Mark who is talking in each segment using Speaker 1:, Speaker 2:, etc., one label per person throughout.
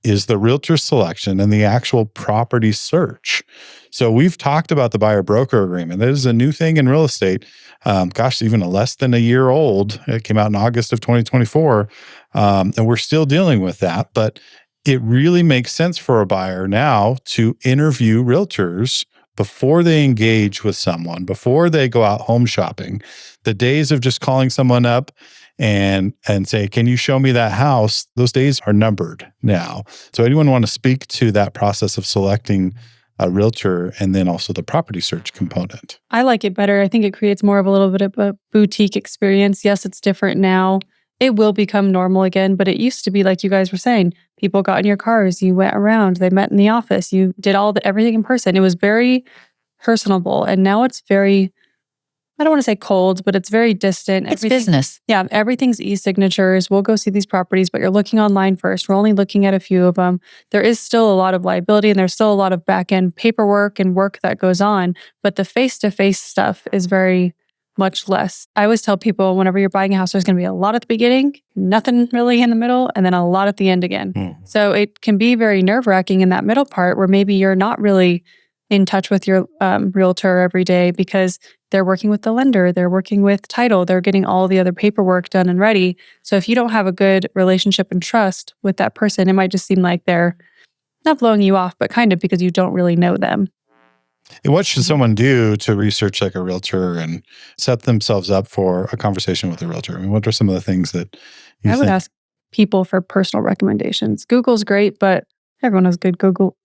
Speaker 1: is the realtor selection and the actual property search. So we've talked about the buyer broker agreement. That is a new thing in real estate. Even less than a year old. It came out in August of 2024. And we're still dealing with that. But it really makes sense for a buyer now to interview realtors before they engage with someone, before they go out home shopping. The days of just calling someone up and say, can you show me that house? Those days are numbered now. So anyone want to speak to that process of selecting a realtor and then also the property search component?
Speaker 2: I like it better. I think it creates more of a little bit of a boutique experience. Yes, it's different now. It will become normal again, but it used to be like you guys were saying, people got in your cars, you went around, they met in the office, you did everything in person. It was very personable. And now it's very, I don't want to say cold, but it's very distant.
Speaker 3: It's business.
Speaker 2: Yeah, everything's e-signatures. We'll go see these properties, but you're looking online first. We're only looking at a few of them. There is still a lot of liability and there's still a lot of back-end paperwork and work that goes on, but the face-to-face stuff is very much less. I always tell people whenever you're buying a house, there's going to be a lot at the beginning, nothing really in the middle, and then a lot at the end again. So it can be very nerve-wracking in that middle part where maybe you're not really in touch with your realtor every day because they're working with the lender, they're working with title, they're getting all the other paperwork done and ready. So if you don't have a good relationship and trust with that person, it might just seem like they're not blowing you off, but kind of because you don't really know them.
Speaker 1: And what should someone do to research like a realtor and set themselves up for a conversation with a realtor? I mean, what are some of the things that
Speaker 2: I would ask people for personal recommendations. Google's great, but everyone has good Google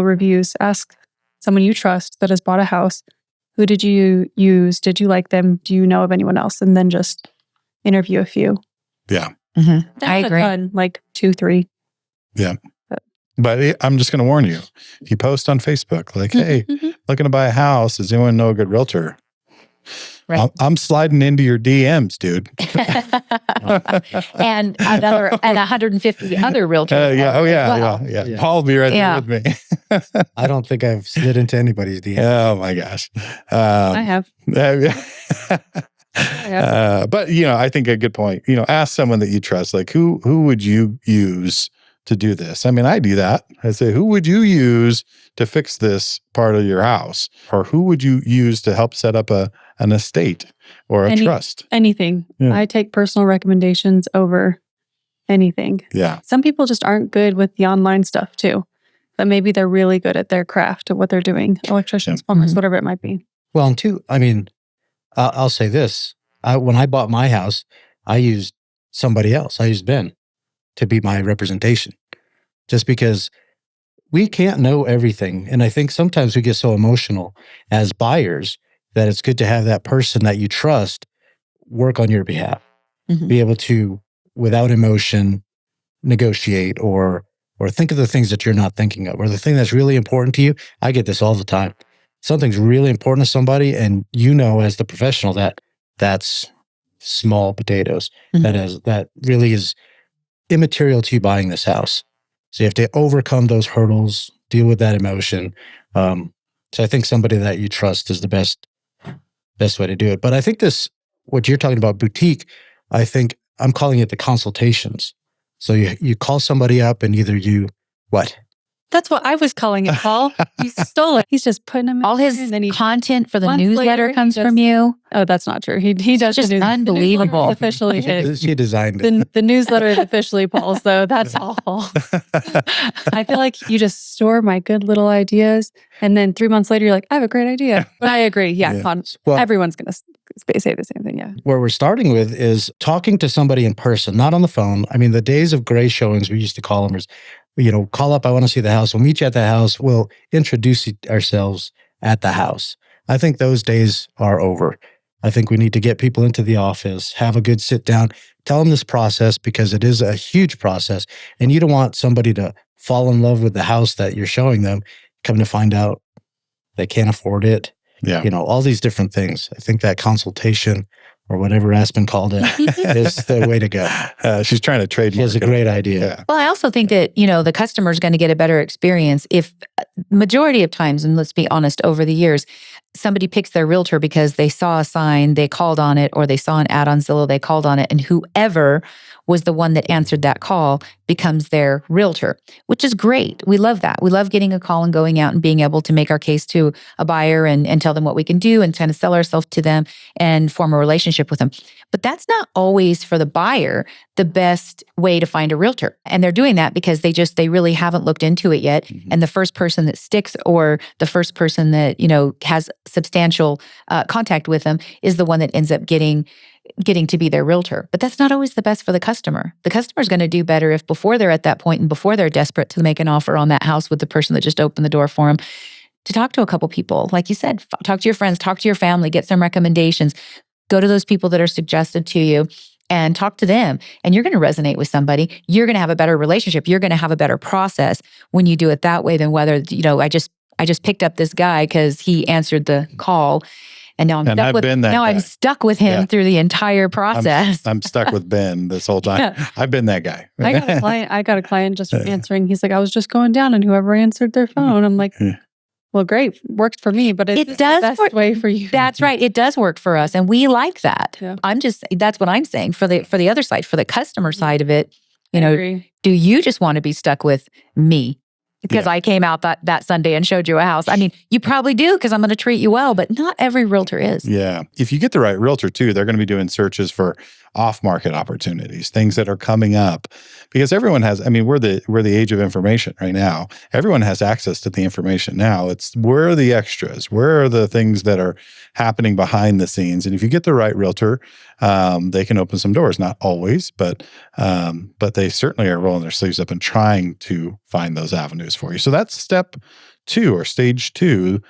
Speaker 2: reviews. Ask someone you trust that has bought a house. Who did you use? Did you like them? Do you know of anyone else? And then just interview a few.
Speaker 1: Yeah.
Speaker 3: I agree.
Speaker 2: Like 2, 3.
Speaker 1: Yeah. But I'm just going to warn you. If you post on Facebook, like, hey, looking to buy a house, does anyone know a good realtor? Right. I'm sliding into your DMs, dude.
Speaker 3: and 150 other realtors.
Speaker 1: Yeah. Paul will be right there with me.
Speaker 4: I don't think I've slid into anybody's DMs.
Speaker 1: Oh my gosh.
Speaker 2: I have.
Speaker 1: But I think a good point. Ask someone that you trust. Like, who would you use to do this? I mean, I do that. I say, who would you use to fix this part of your house? Or who would you use to help set up an estate or a trust?
Speaker 2: Anything. Yeah. I take personal recommendations over anything.
Speaker 1: Yeah.
Speaker 2: Some people just aren't good with the online stuff too. But maybe they're really good at their craft, at what they're doing. Electricians, plumbers, whatever it might be.
Speaker 4: Well, and two, I mean, I'll say this. When I bought my house, I used somebody else. I used Ben to be my representation, just because we can't know everything. And I think sometimes we get so emotional as buyers that it's good to have that person that you trust work on your behalf, be able to, without emotion, negotiate or think of the things that you're not thinking of, or the thing that's really important to you. I get this all the time. Something's really important to somebody, and as the professional that's small potatoes. That really is immaterial to you buying this house. So you have to overcome those hurdles, deal with that emotion. So I think somebody that you trust is the best way to do it. But I think what you're talking about, boutique, I think I'm calling it the consultations. So you call somebody up and either what?
Speaker 2: That's what I was calling it, Paul. You stole it. He's just putting them
Speaker 3: all his content for the newsletter comes from you.
Speaker 2: Oh, that's not true. He does
Speaker 3: just unbelievable.
Speaker 2: Officially his.
Speaker 4: She designed it.
Speaker 2: The newsletter is officially Paul's, though. That's all. I feel like you just store my good little ideas, and then 3 months later, you're like, I have a great idea. But I agree. Yeah, everyone's going to say the same thing. Yeah.
Speaker 4: Where we're starting with is talking to somebody in person, not on the phone. I mean, the days of gray showings, we used to call them, is call up, I want to see the house. We'll meet you at the house. We'll introduce ourselves at the house. I think those days are over. I think we need to get people into the office, have a good sit down, tell them this process, because it is a huge process. And you don't want somebody to fall in love with the house that you're showing them, come to find out they can't afford it.
Speaker 1: Yeah.
Speaker 4: All these different things. I think that consultation, or whatever Aspen called it, is the way to go.
Speaker 1: She's trying to trade.
Speaker 4: She has a great idea.
Speaker 1: Yeah.
Speaker 3: Well, I also think that, the customer is going to get a better experience if majority of times, and let's be honest, over the years, somebody picks their realtor because they saw a sign, they called on it, or they saw an ad on Zillow, they called on it, and whoever was the one that answered that call becomes their realtor, which is great. We love that. We love getting a call and going out and being able to make our case to a buyer and tell them what we can do and kind of sell ourselves to them and form a relationship with them. But that's not always for the buyer the best way to find a realtor. And they're doing that because they really haven't looked into it yet.
Speaker 1: Mhm.
Speaker 3: And the first person that sticks, or the first person that, has substantial contact with them, is the one that ends up getting to be their realtor. But that's not always the best for the customer. The customer's going to do better if before they're at that point and before they're desperate to make an offer on that house with the person that just opened the door for them, to talk to a couple people. Like you said, talk to your friends, talk to your family, get some recommendations, go to those people that are suggested to you and talk to them. And you're going to resonate with somebody. You're going to have a better relationship. You're going to have a better process when you do it that way than whether, I just picked up this guy because he answered the call. And now I'm stuck with him through the entire process.
Speaker 1: I'm stuck with Ben this whole time.
Speaker 2: Yeah.
Speaker 1: I've been that guy.
Speaker 2: I got a client just answering. He's like, I was just going down and whoever answered their phone. I'm like, well, great. Worked for me, but it does the best way for you.
Speaker 3: That's right. It does work for us. And we like that.
Speaker 2: Yeah.
Speaker 3: That's what I'm saying for the other side, for the customer side of it.
Speaker 2: I agree.
Speaker 3: Do you just want to be stuck with me? Because I came out that Sunday and showed you a house. I mean, you probably do because I'm going to treat you well, but not every realtor is.
Speaker 1: Yeah. If you get the right realtor too, they're going to be doing searches for off-market opportunities, things that are coming up, because everyone has, we're the age of information right now. Everyone has access to the information now. It's where are the extras? Where are the things that are happening behind the scenes? And if you get the right realtor, they can open some doors. Not always, but they certainly are rolling their sleeves up and trying to find those avenues for you. So that's step 2 or stage 2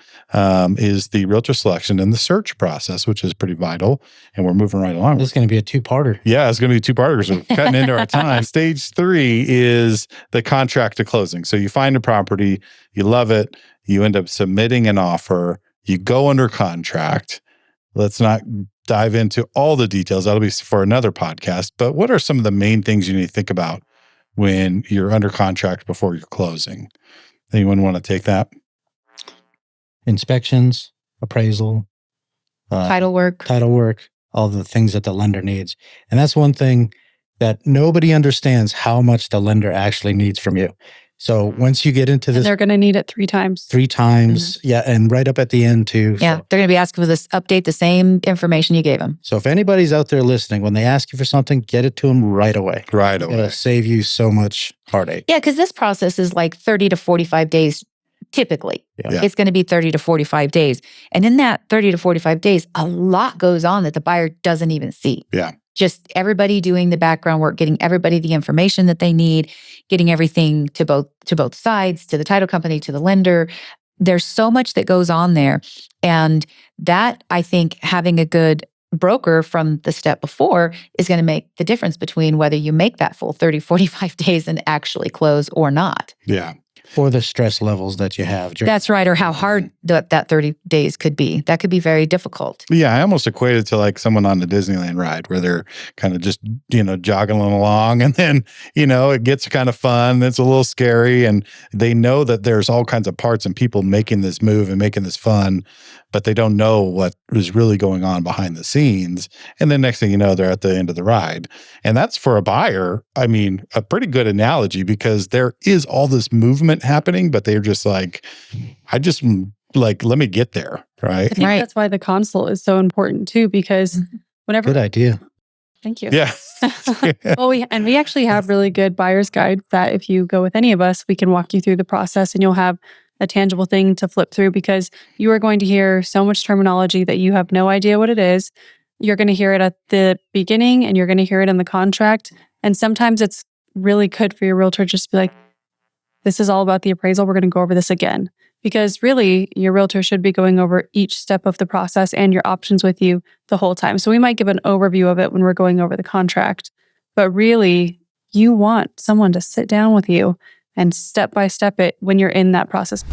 Speaker 1: is the realtor selection and the search process, which is pretty vital. And we're moving right along.
Speaker 4: This is going to be a 2-parter.
Speaker 1: Yeah, it's going to be 2-parters. We're cutting into our time. Stage 3 is the contract to closing. So you find a property, you love it, you end up submitting an offer, you go under contract. Let's not dive into all the details. That'll be for another podcast. But what are some of the main things you need to think about when you're under contract before you're closing? Anyone want to take that?
Speaker 4: Inspections, appraisal,
Speaker 3: Title work,
Speaker 4: all the things that the lender needs. And that's one thing that nobody understands, how much the lender actually needs from you. So once you get into this,
Speaker 2: they're going to need it 3 times.
Speaker 4: 3 times.
Speaker 3: Mm-hmm.
Speaker 4: Yeah. And right up at the end too.
Speaker 3: Yeah.
Speaker 4: So,
Speaker 3: they're going to be asking for this, update the same information you gave them.
Speaker 4: so if anybody's out there listening, when they ask you for something, get it to them right away.
Speaker 1: Right away.
Speaker 4: It'll save you so much heartache.
Speaker 3: Yeah. Because this process is like 30 to 45 days. Typically,
Speaker 1: Yeah.
Speaker 3: it's going to be 30 to 45 days. And in that 30 to 45 days, a lot goes on that the buyer doesn't even see.
Speaker 1: Yeah.
Speaker 3: Just everybody doing the background work, getting everybody the information that they need, getting everything to both sides, to the title company, to the lender. There's so much that goes on there. And that, I think, having a good broker from the step before is going to make the difference between whether you make that full 30, 45 days and actually close or not.
Speaker 1: Yeah.
Speaker 4: For the stress levels that you have.
Speaker 3: That's right. Or how hard that 30 days could be. That could be very difficult.
Speaker 1: Yeah, I almost equate it to like someone on the Disneyland ride where they're kind of just, jogging along and then, it gets kind of fun. It's a little scary and they know that there's all kinds of parts and people making this move and making this fun, but they don't know what is really going on behind the scenes. And then next thing you know, they're at the end of the ride. And that's for a buyer, a pretty good analogy because there is all this movement happening, but they're just like, let me get there, right?
Speaker 2: I think that's why the consult is so important too, because whenever...
Speaker 4: Good idea.
Speaker 2: Thank you.
Speaker 1: Yeah.
Speaker 2: Well, we actually have really good buyer's guides that if you go with any of us, we can walk you through the process and you'll have a tangible thing to flip through because you are going to hear so much terminology that you have no idea what it is. You're going to hear it at the beginning and you're going to hear it in the contract. And sometimes it's really good for your realtor just to be like, this is all about the appraisal. We're going to go over this again. Because really, your realtor should be going over each step of the process and your options with you the whole time. So we might give an overview of it when we're going over the contract. But really, you want someone to sit down with you and step by step it when you're in that process.